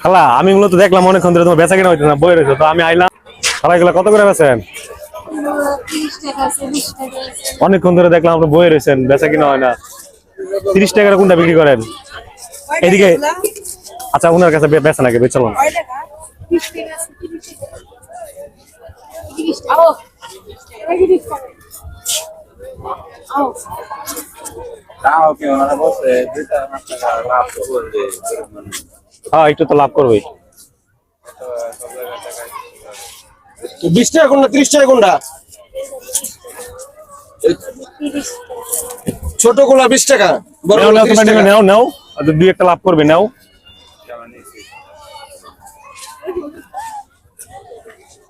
খালা আমি মূলত দেখলাম অনেকক্ষণ ধরে তোমার বেচা কিনা হইতো না, বই রয়েছে তো আমি আইলাম। খালা এগুলো কত করে বেচেন? অনেকক্ষণ ধরে দেখলাম আপনি বই রয়েছেন, বেচা কিনা হয় না। 30 টাকা কোনটা বিক্রি করেন? এদিকে আচ্ছা, ওনার কাছে বেচা নাকি বেচলাম। হ্যাঁ, একটু তো লাভ করবোই। 20 টাকা কোনটা, 30 টাকা কোনটা? ছোট গুলা 20 টাকা, বড় গুলা 30 টাকা। নাও নাও, দুই একটা লাভ করবে, নাও।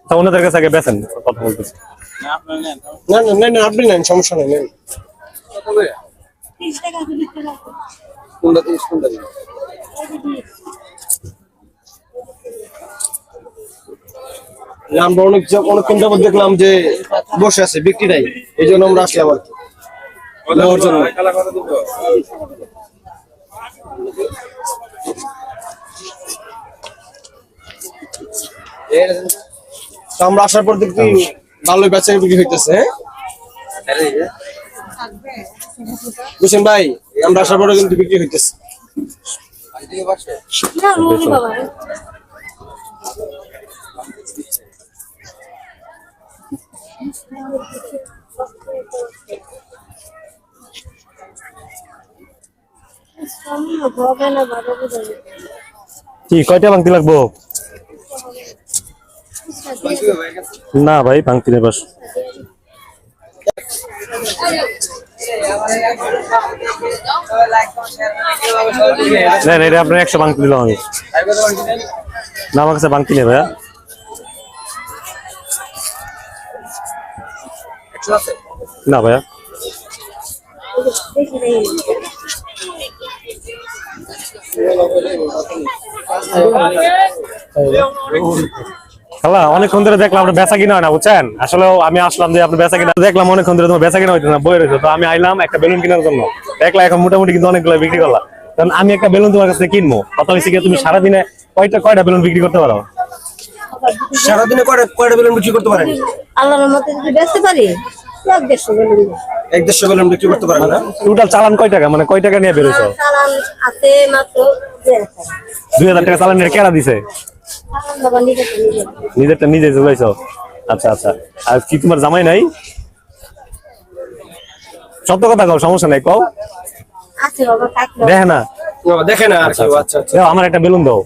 তা ওনাদের কাছে আগে বেচেন, কথা বলতেছি। না না না, আপনি নেন, সমস্যা নেই, নেন। কোনটা 30 কোনটা? আমরা অনেকক্ষণ যাবত দেখলাম যে বসে আছে, বিক্রি নাই, এই জন্য আমরা আসলাম আর কি নেওয়ার জন্য। তো আমরা আসার পর দেখি ভালোই বেচা বিক্রি হইতেছে। বুঝছেন ভাই, আমরা আসার পরে কিন্তু বিক্রি হইতেছে। কি কয়টা ভাঙতি লাগবো? না ভাই, ভাঙতি নেই বাস। এটা আপনার 100 ভাঙতি দিলাম আমি। না, আমার কাছে ভাঙতি নেই ভাইয়া। না ভাইয়া। খালা অনেকক্ষণ ধরে দেখলাম আপনার বেচা কিনা হয় না, বুঝছেন? আসলে আমি আসলাম যে আপনি বেচা কিনা দেখলাম, অনেকক্ষণ ধরে তোমার বেচা কিনা হইতো না, বই রয়েছে তো আমি আইলাম একটা বেলুন কেনার জন্য। দেখলাম এখন মোটামুটি কিন্তু অনেকগুলো বিক্রি করলাম। কারণ আমি একটা বেলুন তোমার কাছে কিনবো, কথা হয়েছে কি তুমি সারাদিনে কয়টা বেলুন বিক্রি করতে পারো? সারাদিনে কয়টা বেলুন বিক্রি করতে পারেন? আল্লাহর মতে যদি বেচতে পারি 1-150 বেলুন। 1-150 বেলুন বিক্রি করতে পারেন না? টোটাল চালান কয় টাকা, মানে কয় টাকা নিয়ে বেরোছো? চালান আছে মাত্র 2000 টাকা চালান নিয়ে কেনা দিছে? বাবা নিজেরটা নিজে চলাইছো? আচ্ছা আচ্ছা। আর কি তোমার জামাই নাই? সত্য কথা কও, সমস্যা নাই, কও। আছে বাবা, থাকলো দেখে না? দেখে না। আচ্ছা আচ্ছা, আমার একটা বেলুন দাও।